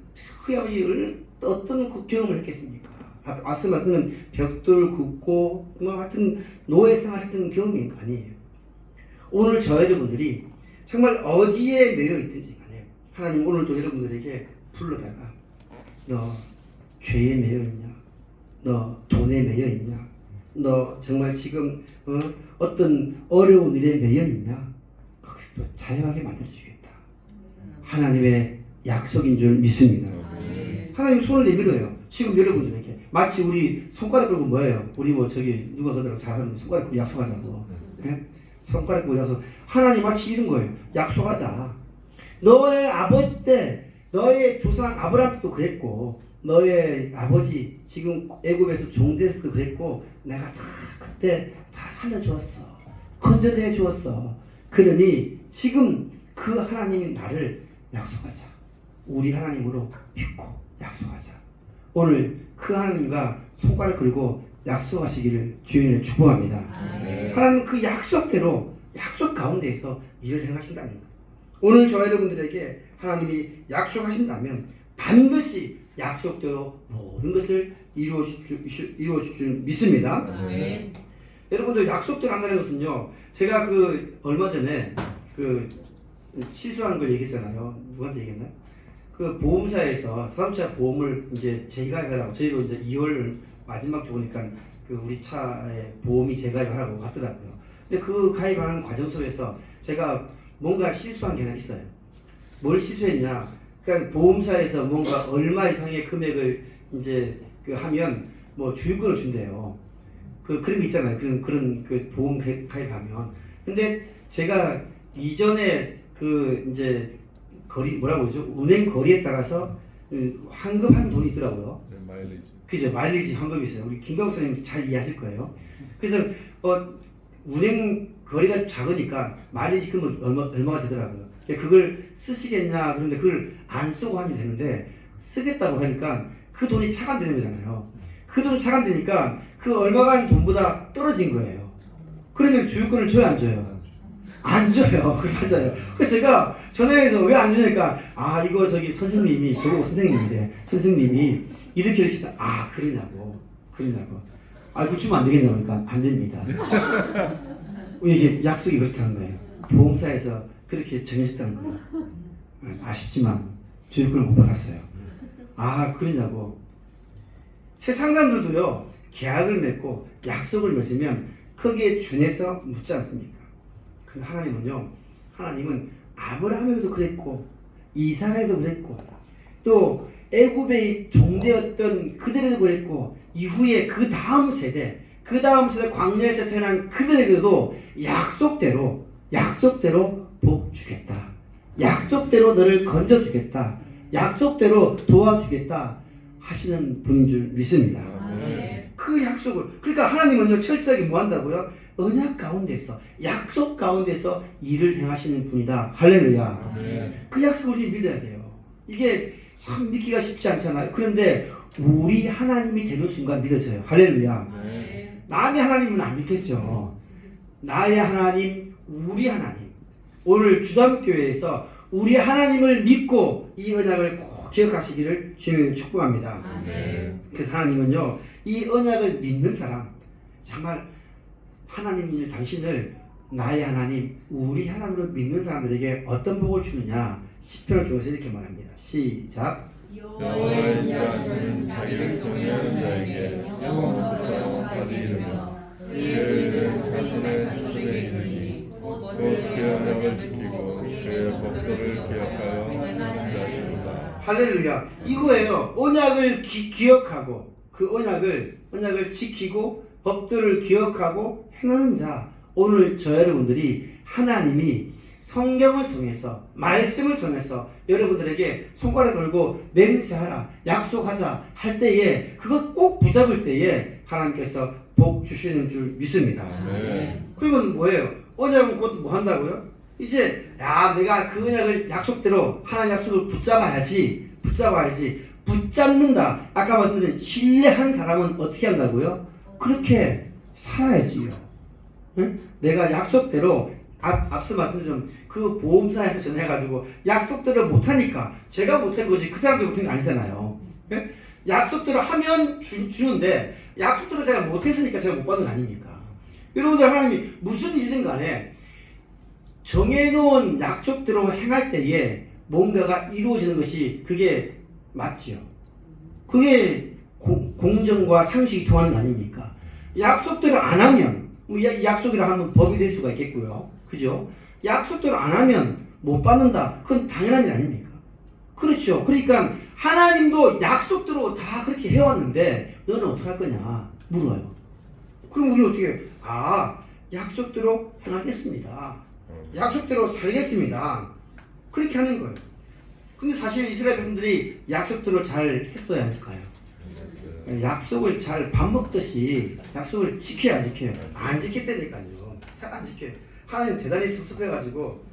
그의 아버지 어떤 경험을 했겠습니까? 앞서 말씀은 벽돌 굽고 뭐 하여튼 노예 생활했던 경험이 아니에요. 오늘 저 여러분들이 정말 어디에 매여 있든지 간에 하나님 오늘도 여러분들에게 불러다가 너 죄에 매여 있냐? 너 돈에 매여 있냐? 너 정말 지금 어떤 어려운 일에 매여 있냐? 거기서 자유하게 만들어주겠다. 하나님의 약속인 줄 믿습니다. 하나님 손을 내밀어요. 지금 여러분들에게 마치 우리 손가락 걸고 뭐예요? 우리 뭐 저기 누가 그러더라고 잘하는 손가락 걸고 약속하자고. 네? 손가락 걸고 약속. 하나님 마치 이런 거예요. 약속하자. 너의 아버지 때 너의 조상 아브라함 때도 그랬고 너의 아버지 지금 애굽에서 종됐을 때도 그랬고 내가 다 그때 다 살려주었어. 건져내 주었어. 그러니 지금 그 하나님이 나를 약속하자. 우리 하나님으로 믿고 약속하자. 오늘 그 하나님과 손가락 걸고 약속하시기를 주님을 축복합니다. 하나님 그 약속대로 약속 가운데에서 일을 행하신다는 거예요. 오늘 저 여러분들에게 하나님이 약속하신다면 반드시 약속대로 모든 것을 이루어줄 줄 믿습니다. 여러분들 약속대로 한다는 것은요. 제가 그 얼마 전에 그 실수한 걸 얘기했잖아요. 누구한테 얘기했나요? 그 보험사에서 자동차 보험을 이제 재가입하라고 저희도 이제 2월 마지막 주 보니까 그 우리 차에 보험이 재가입을 하라고 하더라고요. 근데 그 가입하는 과정 속에서 제가 뭔가 실수한 게 하나 있어요. 뭘 실수했냐? 그러니까 보험사에서 뭔가 얼마 이상의 금액을 이제 그 하면 뭐 주유권을 준대요. 그런 거 있잖아요. 그런 그 보험 가입하면. 근데 제가 이전에 그 이제 거리 뭐라고 그러죠? 운행 거리에 따라서 환급하는 돈이 있더라고요. 네, 마일리지. 그죠? 마일리지 환급이 있어요. 우리 김경호 선생님 잘 이해하실 거예요. 그래서 운행 거리가 작으니까 마일리지 금액 얼마가 되더라고요. 그걸 쓰시겠냐 그런데 그걸 안 쓰고 하면 되는데 쓰겠다고 하니까 그 돈이 차감되는 거잖아요. 그 돈이 차감되니까 그 얼마가 한 돈보다 떨어진 거예요. 그러면 주유권을 줘야 안 줘요? 안 줘요. 맞아요. 그래서 제가 전화해서 왜 안 주니까 이거 저기 선생님이 저보고 선생님인데 선생님이 이렇게 그러냐고 그거 주면 안 되겠냐고 하니까 안 됩니다. 이게 약속이 그렇다는 거예요. 보험사에서 그렇게 정해졌다는 거예요. 아쉽지만 주유권을 못 받았어요. 그러냐고. 세상 사람들도요 계약을 맺고 약속을 맺으면 거기에 준해서 묻지 않습니까? 근데 하나님은 아브라함에게도 그랬고 이삭에도 그랬고 또 애굽의 종되었던 그들에도 그랬고 이후에 그 다음 세대 광야에서 태어난 그들에게도 약속대로 복 주겠다. 약속대로 너를 건져주겠다. 약속대로 도와주겠다 하시는 분인 줄 믿습니다. 그 약속을 그러니까 하나님은요 철저하게 뭐 한다고요? 언약 가운데서 약속 가운데서 일을 행하시는 분이다. 할렐루야. 그 약속을 우리 믿어야 돼요. 이게 참 믿기가 쉽지 않잖아요. 그런데 우리 하나님이 되는 순간 믿어져요. 할렐루야. 네. 남의 하나님은 안 믿겠죠. 나의 하나님, 우리 하나님. 오늘 주담교회에서 우리 하나님을 믿고 이 언약을 꼭 기억하시기를 주님으로 축복합니다. 네. 그래서 하나님은요, 이 언약을 믿는 사람, 정말 하나님을 당신을 나의 하나님, 우리 하나님으로 믿는 사람들에게 어떤 복을 주느냐, 시편을 통해서 이렇게 말합니다. 시작. 여호와의 인자하시는 자기를 경외하는 자에게 영원부터 영원까지 이르며 그의 의는 자손의 자손에 이르니 곧 그의 언약을 지키고 그의 법도를 기억하여 행하는 자이로다. 할렐루야. 이거예요. 언약을 기억하고 그 언약을 지키고 법들을 기억하고 행하는 자. 오늘 저 여러분들이 하나님이 성경을 통해서 말씀을 통해서 여러분들에게 손가락 걸고 맹세하라 약속하자 할 때에 그것 꼭 붙잡을 때에 하나님께서 복 주시는 줄 믿습니다. 네. 그리고 뭐예요? 언약은 곧 뭐 한다고요? 이제 내가 그 언약을 약속대로 하나님 약속을 붙잡아야지 붙잡는다. 아까 말씀드린 신뢰한 사람은 어떻게 한다고요? 그렇게 살아야지요. 응? 내가 약속대로 앞서 말씀드린 그 보험사한테 전해가지고 약속대로 못하니까 제가 못한 거지 그 사람들이 못한 게 아니잖아요. 예? 약속대로 하면 주는데 약속대로 제가 못했으니까 제가 못 받는 거 아닙니까? 여러분들 하나님이 무슨 일이든 간에 정해놓은 약속대로 행할 때에 뭔가가 이루어지는 것이 그게 맞지요. 그게 공정과 상식이 통하는 거 아닙니까? 약속대로 안 하면 약속이라 하면 법이 될 수가 있겠고요. 그죠? 약속대로 안 하면 못 받는다. 그건 당연한 일 아닙니까? 그렇죠. 그러니까 하나님도 약속대로 다 그렇게 해왔는데 너는 어떻게 할 거냐 물어요. 그럼 우리는 어떻게 약속대로 행하겠습니다. 약속대로 살겠습니다. 그렇게 하는 거예요. 근데 사실 이스라엘 백성들이 약속대로 잘 했어야 했을까요? 약속을 잘 밥 먹듯이 약속을 지켜야 안 지켜요? 안 지켰다니까요. 잘 안 지켜요. 하나님 대단히 섭섭해가지고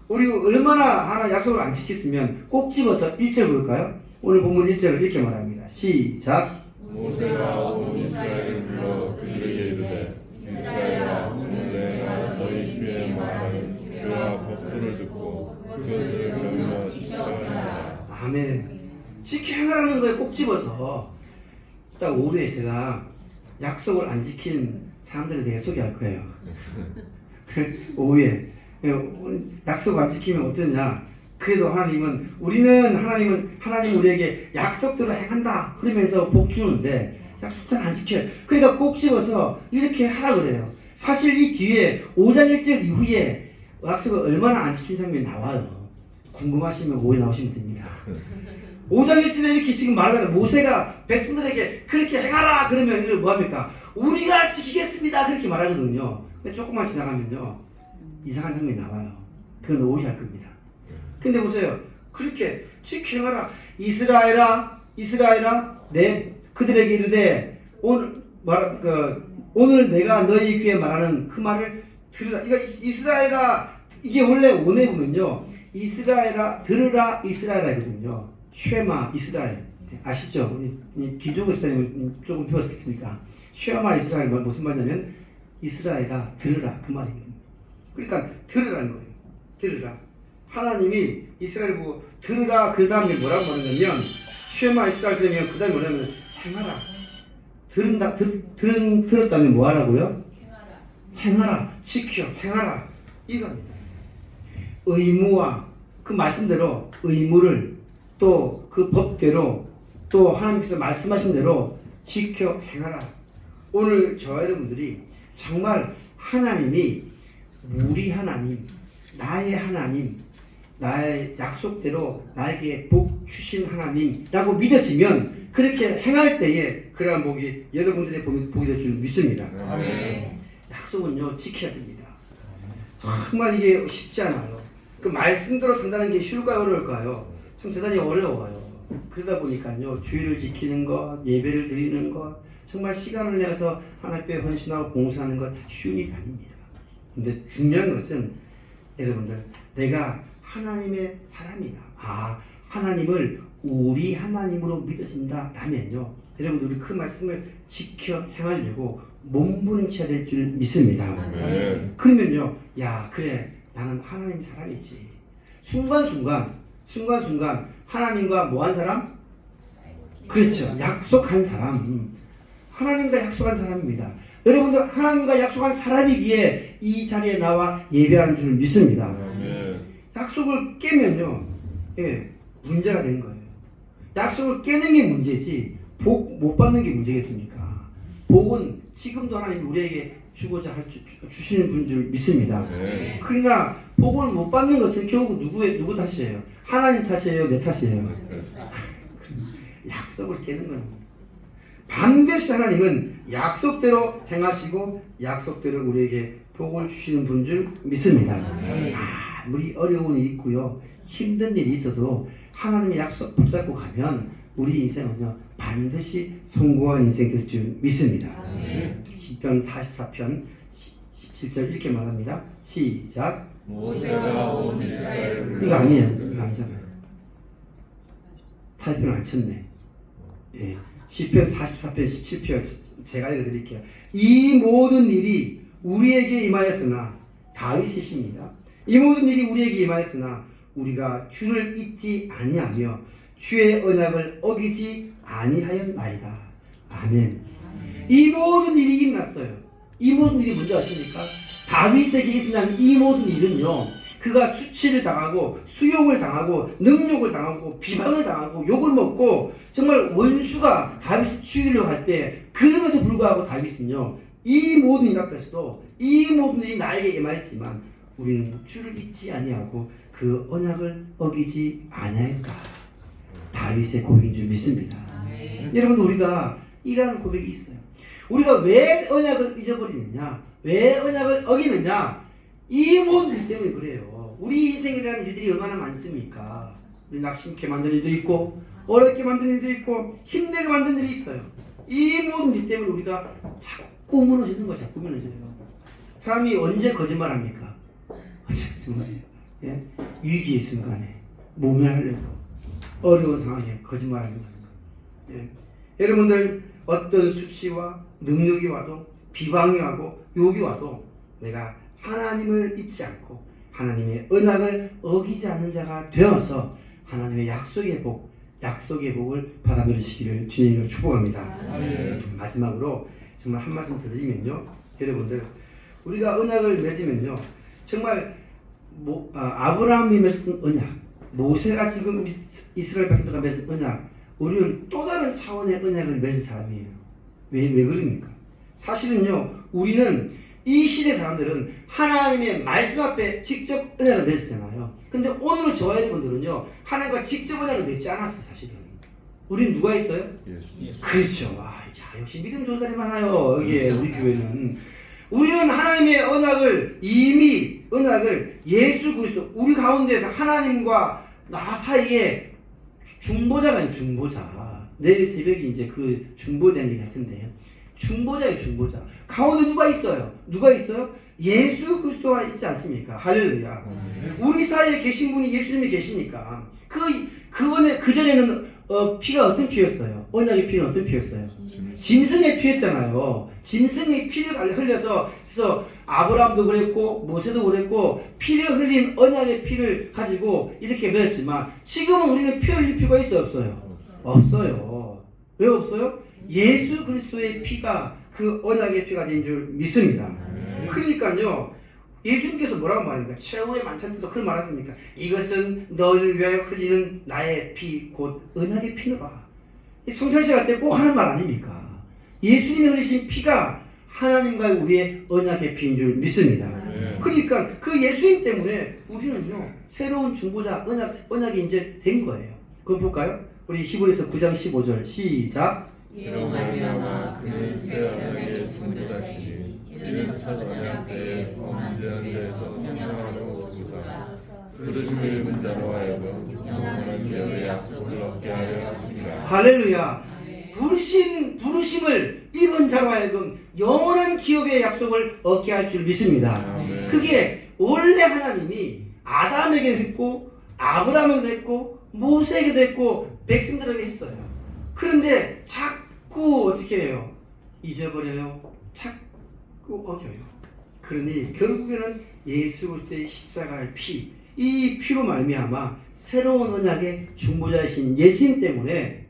우리 얼마나 하나 약속을 안 지켰으면 꼭 집어서 1절 볼까요? 오늘 본문 1절을 이렇게 말합니다. 시작. 모세가 온 이스라엘을 불러 그들에게 이르되 이스라엘아 오늘 내가 너희 귀에 말하는 규례와 법도를 듣고 그것들을 명령 지켜 행하라. 아멘. 지켜 행하라는 거에 꼭 집어서 딱 오후에 제가 약속을 안 지킨 사람들에 대해 소개할 거예요. 오후에 약속 안 지키면 어떠냐? 그래도 하나님 우리에게 약속대로 행한다 그러면서 복 주는데 약속 잘 안 지켜요. 그러니까 꼭 집어서 이렇게 하라 그래요. 사실 이 뒤에 5장 1절 이후에 약속을 얼마나 안 지킨 장면이 나와요. 궁금하시면 오후에 나오시면 됩니다. 5장 1절에 이렇게 지금 말하잖아요. 모세가 백성들에게 그렇게 행하라 그러면 이제 뭐합니까? 우리가 지키겠습니다 그렇게 말하거든요. 근데 조금만 지나가면요 이상한 장면이 나와요. 그건 오후에 할 겁니다. 근데 보세요. 그렇게 지켜 행하라. 이스라엘아 그들에게 이르되 오늘 내가 너희 귀에 말하는 그 말을 들으라. 이스라엘아 이게 원래 원에 보면요 이스라엘아 들으라 이스라엘이거든요. 쉐마 이스라엘 아시죠? 우리 김종국 목사님은 조금 배웠을 테니까 쉐마 이스라엘 무슨 말이냐면 이스라엘아 들으라 그 말이거든요. 그러니까 들으라는 거예요. 들으라. 하나님이 이스라엘 보고 들으라 그 다음에 뭐라고 말하냐면 쉐마 이스라엘 그러면 그 다음에 뭐냐면 행하라. 들었다면 뭐 하라고요? 행하라. 지켜 행하라 이겁니다. 의무와 그 말씀대로 의무를 또 그 법대로 또 하나님께서 말씀하신 대로 지켜 행하라. 오늘 저와 여러분들이 정말 하나님이 우리 하나님 나의 약속대로 나에게 복 주신 하나님이라고 믿어지면 그렇게 행할 때에 그러한 복이 여러분들의 복이 될 줄 믿습니다. 아멘. 약속은요 지켜야 됩니다. 정말 이게 쉽지 않아요. 그 말씀대로 산다는 게 쉬울까요 어려울까요? 참 대단히 어려워요. 그러다 보니까요 주의를 지키는 것, 예배를 드리는 것, 정말 시간을 내서 하나님께 헌신하고 봉사하는 것 쉬운 일이 아닙니다. 근데 중요한 것은 여러분들 내가 하나님의 사람이다. 하나님을 우리 하나님으로 믿어진다라면요, 여러분들 우리 그 말씀을 지켜 행하려고 몸부림쳐야 될 줄 믿습니다. 아멘. 그러면요, 야 그래 나는 하나님 사람이지. 순간순간 하나님과 뭐한 사람? 그렇죠, 약속한 사람. 하나님과 약속한 사람입니다. 여러분들 하나님과 약속한 사람이기에 이 자리에 나와 예배하는 줄 믿습니다. 아멘. 약속을 깨면요, 예, 문제가 되는 거예요. 약속을 깨는 게 문제지 복 못 받는 게 문제겠습니까? 복은 지금도 하나님이 우리에게 주고자 주시는 분 줄 믿습니다. 아멘. 그러나 복을 못 받는 것은 결국 누구 탓이에요? 하나님 탓이에요? 내 탓이에요? 약속을 깨는 거예요. 반드시 하나님은 약속대로 행하시고 약속대로 우리에게 복을 주시는 분 줄 믿습니다. 아무리 어려운 일이 있고요, 힘든 일이 있어도 하나님의 약속 붙잡고 가면 우리 인생은요 반드시 성공한 인생 될 줄 믿습니다. 시편 44편 17절 이렇게 말합니다. 시작. 모세가 온 이스라엘을 이거 아니에요. 이거 아니잖아요. 타이핑을 안 쳤네. 예. 시편 44편 17편 제가 읽어드릴게요. 이 모든 일이 우리에게 임하였으나, 다윗이십니다. 이 모든 일이 우리에게 임하였으나 우리가 주를 잊지 아니하며 주의 언약을 어기지 아니하였나이다. 아멘. 이 모든 일이 일어났어요. 이 모든 일이 뭔지 아십니까? 다윗에게 있었냐면 이 모든 일은요, 그가 수치를 당하고 수욕을 당하고 능욕을 당하고 비방을 당하고 욕을 먹고 정말 원수가 다윗을 죽이려고 할 때, 그럼에도 불구하고 다윗은요 이 모든 일 앞에서도 이 모든 일이 나에게 임하였지만 우리는 주를 잊지 아니하고 그 언약을 어기지 아니할까. 다윗의 고백인 줄 믿습니다. 여러분들 우리가 이러한 고백이 있어요. 우리가 왜 언약을 잊어버리느냐, 왜 언약을 어기느냐, 이 모든 일 때문에 그래요. 우리 인생이라는 일들이 얼마나 많습니까? 우리 낙심케 만드는 일도 있고 어렵게 만드는 일도 있고 힘들게 만드는 일이 있어요. 이 모든 일 때문에 우리가 자꾸 무너지는 거야. 자꾸 무너져요. 사람이 언제 거짓말합니까? 정말 예? 위기의 순간에 모면하려고 어려운 상황에 거짓말하려고 하는 거예요. 예? 여러분들 어떤 수치와 능력이 와도 비방이 와도 욕이 와도 내가 하나님을 잊지 않고 하나님의 언약을 어기지 않는 자가 되어서 하나님의 약속의 복을 받아 누리시기를 주님으로 축복합니다. 마지막으로 정말 한 말씀 드리면요, 여러분들 우리가 언약을 맺으면요 정말 아브라함이 맺은 언약, 모세가 지금 이스라엘 백성들과 맺은 언약, 우리는 또 다른 차원의 언약을 맺은 사람이에요. 왜 그럽니까? 사실은요 우리는 이 시대 사람들은 하나님의 말씀 앞에 직접 언약을 맺었잖아요. 근데 오늘 저와 여러분들은요 하나님과 직접 언약을 맺지 않았어요. 사실은 우리는 누가 있어요? 예수. 그렇죠. 역시 믿음 좋은 사람이 많아요. 여기에 우리 교회는. 우리는 하나님의 언약을 예수 그리스도 우리 가운데서 하나님과 나 사이에 중보자가 있는 중보자. 내일 새벽에 이제 그 중보에 대한 얘기 할 텐데, 중보자예요. 중보자 가운데 누가 있어요? 예수 그리스도가 있지 않습니까? 할렐루야. 우리 사이에 계신 분이 예수님이 계시니까 그 전에는 피가 어떤 피였어요? 언약의 피는 어떤 피였어요? 짐승의 피였잖아요. 짐승의 피를 흘려서, 그래서 아브라함도 그랬고 모세도 그랬고 피를 흘린 언약의 피를 가지고 이렇게 맺었지만, 지금은 우리는 피 흘릴 필요가 있어요? 없어요? 없어요. 왜 없어요? 예수 그리스도의 피가 그 언약의 피가 된 줄 믿습니다. 그러니까요 예수님께서 뭐라고 말합니까? 최후의 만찬 때도 그걸 말하십니까? 이것은 너를 위하여 흘리는 나의 피 곧 언약의 피노라. 성찬식 할 때 꼭 하는 말 아닙니까? 예수님이 흘리신 피가 하나님과 우리의 언약의 피인 줄 믿습니다. 그러니까 그 예수님 때문에 우리는요 새로운 중보자 언약이 이제 된 거예요. 그럼 볼까요? 우리 히브리서 9장 15절 시작. 이로 말미암아 그는 새 언약의 중보자시니 이는 첫 언약 때에 범죄한 데에서 성령하고 주사 부르심을 입은 자로 하여금 영원한 기업의 약속을 얻게 하려 하십니다. 할렐루야. 부르심을 입은 자로 하여금 영원한 기업의 약속을 얻게 할 줄 믿습니다. 아멘. 그게 원래 하나님이 아담에게 했고 아브라함에게도 했고 모세에게도 했고 백성들에게 했어요. 그런데 자꾸 어떻게 해요? 잊어버려요. 자꾸 어겨요. 그러니 결국에는 예수 그리스도의 십자가의 피, 이 피로 말미암아 새로운 언약의 중보자이신 예수님 때문에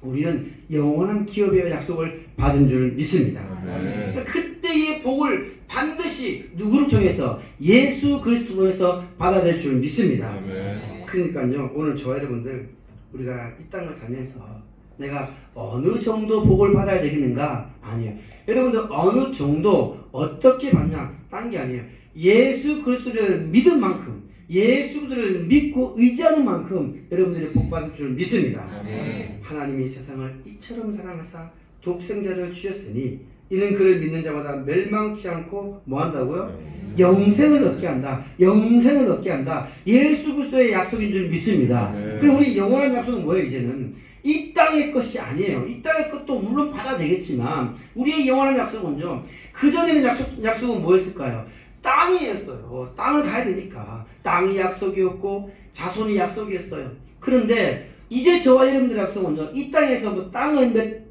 우리는 영원한 기업의 약속을 받은 줄 믿습니다. 아멘. 그때의 복을 반드시 누구를 통해서? 예수 그리스도 통해서 받아야 될 줄 믿습니다. 아멘. 그러니까요, 오늘 저와 여러분들 우리가 이 땅을 살면서 내가 어느 정도 복을 받아야 되겠는가? 아니에요. 여러분들 어느 정도 어떻게 받냐? 딴 게 아니에요. 예수 그리스도를 믿은 만큼, 예수 그리스도를 믿고 의지하는 만큼 여러분들이 복 받을 줄 믿습니다. 아멘. 하나님이 세상을 이처럼 사랑하사 독생자를 주셨으니 이는 그를 믿는 자마다 멸망치 않고 뭐 한다고요? 영생을 얻게 한다. 영생을 얻게 한다. 예수 그리스도의 약속인 줄 믿습니다. 네. 그럼 우리 영원한 약속은 뭐예요? 이제는 이 땅의 것이 아니에요. 이 땅의 것도 물론 받아야 되겠지만 우리의 영원한 약속은요. 그전에는 약속은 뭐였을까요? 땅이었어요. 땅을 가야 되니까 땅이 약속이었고 자손이 약속이었어요. 그런데 이제 저와 여러분들의 약속은요. 이 땅에서 뭐 땅을 몇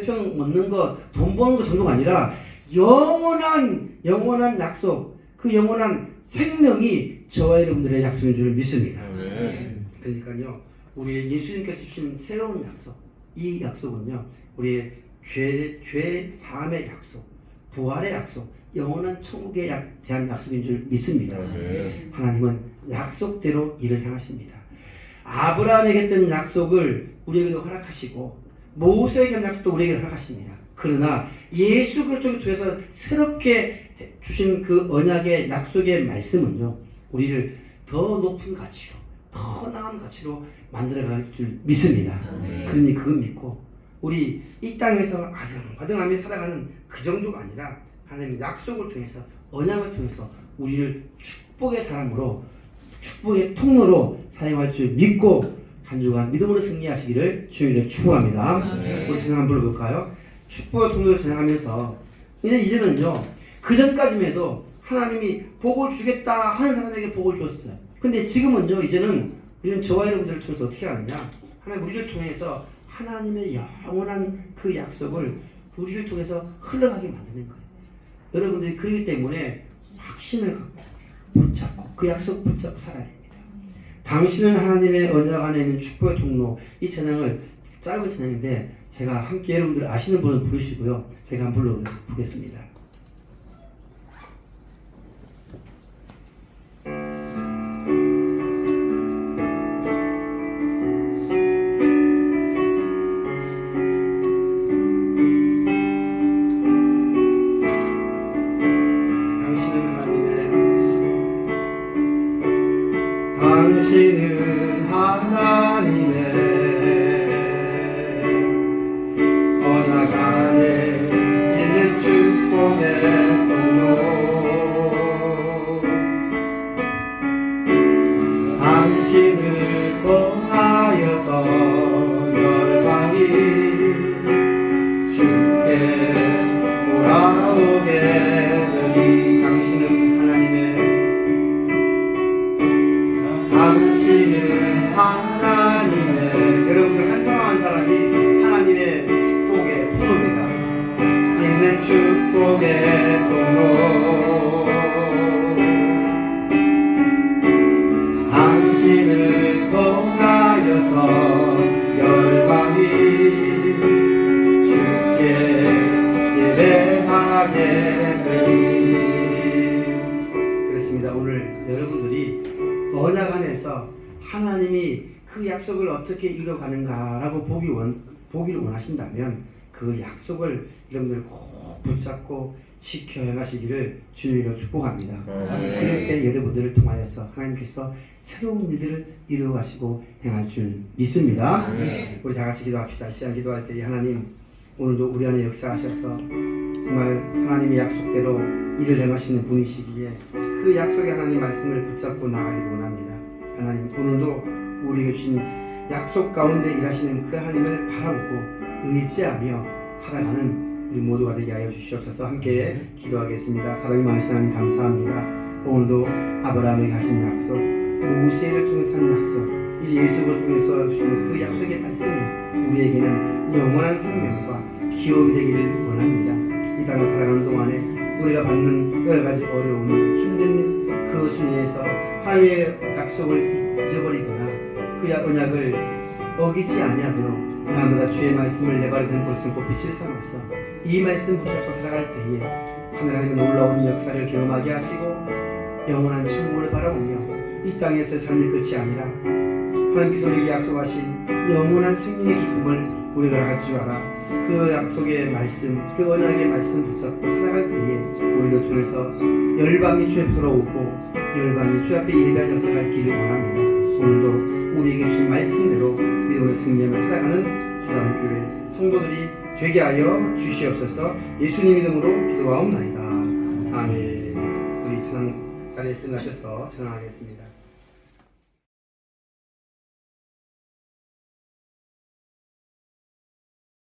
평 얻는 거, 돈 버는 거 정도가 아니라 영원한 약속, 그 영원한 생명이 저와 여러분들의 약속인 줄 믿습니다. 아멘. 그러니까요, 우리 예수님께서 주신 새로운 약속, 이 약속은요, 우리의 죄 사함의 약속, 부활의 약속, 영원한 천국에 대한 약속인 줄 믿습니다. 아멘. 하나님은 약속대로 일을 행하십니다. 아브라함에게 했던 약속을 우리에게도 허락하시고 모세에게 한 약속도 우리에게 허락하십니다. 그러나 예수 그리스도를 통해서 새롭게 주신 그 언약의 약속의 말씀은요, 우리를 더 높은 가치로, 더 나은 가치로 만들어갈 줄 믿습니다. 아멘. 그러니 그거 믿고 우리 이 땅에서 아등바등하며 살아가는 그 정도가 아니라 하나님의 약속을 통해서, 언약을 통해서 우리를 축복의 사람으로, 축복의 통로로 사용할 줄 믿고 한 주간 믿음으로 승리하시기를 주님으로 축복합니다. 네. 우리 찬양 한번 불러볼까요? 축복의 통로를 찬양하면서 이제는요, 그 전까지만 해도 하나님이 복을 주겠다 하는 사람에게 복을 주었어요. 근데 지금은요, 이제는 우리는 저와 여러분들을 통해서 어떻게 하느냐? 하나님 우리를 통해서 하나님의 영원한 그 약속을 우리를 통해서 흘러가게 만드는 거예요. 여러분들이 그렇기 때문에 확신을 갖고 붙잡고 그 약속 붙잡고 살아야 됩니다. 당신은 하나님의 언약 안에 있는 축복의 통로. 이 찬양을 짧은 찬양인데 제가 함께 여러분들 아시는 분은 부르시고요. 제가 한번 불러보겠습니다. 당신은 하나님의 언약 안에 있는 축복의 통로. 당신을 통하여서 열방이 주께 돌아오게 되리. 당신은 하나님의, 여러분들 한 사람 한 사람이 하나님의 축복의 통로입니다. 있는 축복의 통로. 당신을 통하여서 열방이 주께 예배하게 되리. 그렇습니다. 오늘 여러분들이 언약 안에서 하나님이 그 약속을 어떻게 이루어가는가라고 보기를 원하신다면 그 약속을 여러분들 꼭 붙잡고 지켜 행하시기를 주님으로 축복합니다. 아멘. 그럴 때 여러분들을 통하여서 하나님께서 새로운 일들을 이루어가시고 행할 줄 믿습니다. 아멘. 우리 다 같이 기도합시다. 시간 기도할 때 하나님, 오늘도 우리 안에 역사하셔서 정말 하나님의 약속대로 일을 행하시는 분이시기에 그 약속의 하나님 말씀을 붙잡고 나가기를 원합니다. 하나님, 오늘도 우리에게 주신 약속 가운데 일하시는 그 하나님을 바라보고 의지하며 살아가는 우리 모두가 되게 하여 주시옵소서. 함께 기도하겠습니다. 사랑이 많으신 하나님 감사합니다. 오늘도 아브라함에게 하신 약속, 모세를 통해서 한 약속, 이제 예수를 통해서 주시는 그 약속의 말씀이 우리에게는 영원한 생명과 기업이 되기를 원합니다. 이 땅을 살아가는 동안에 우리가 받는 여러 가지 어려움, 힘든 그 순위에서 하나님의 약속을 잊어버리거나 그 언약을 어기지 아니하도록 날마다 주의 말씀을 내 발에 든 것을 빛을 삼아서 이 말씀 붙잡고 살아갈 때에 하나님의 놀라운 역사를 경험하게 하시고 영원한 천국을 바라보며 이 땅에서의 삶의 끝이 아니라 하나님께서 우리에게 약속하신 영원한 생명의 기쁨을 우리가 갈 줄 알아 그 약속의 말씀, 그 언약의 말씀 붙잡고 살아갈 때에 우리를 통해서 열방이 주에 돌아오고 열방이 주 앞에 예배하는 역사가 있기를 원합니다. 오늘도 우리에게 주신 말씀대로 믿음으로 승리하며 살아가는 주담교회 성도들이 되게 하여 주시옵소서. 예수님 이름으로 기도하옵나이다. 아멘. 우리 찬양 자리에 승하셔서 찬양하겠습니다.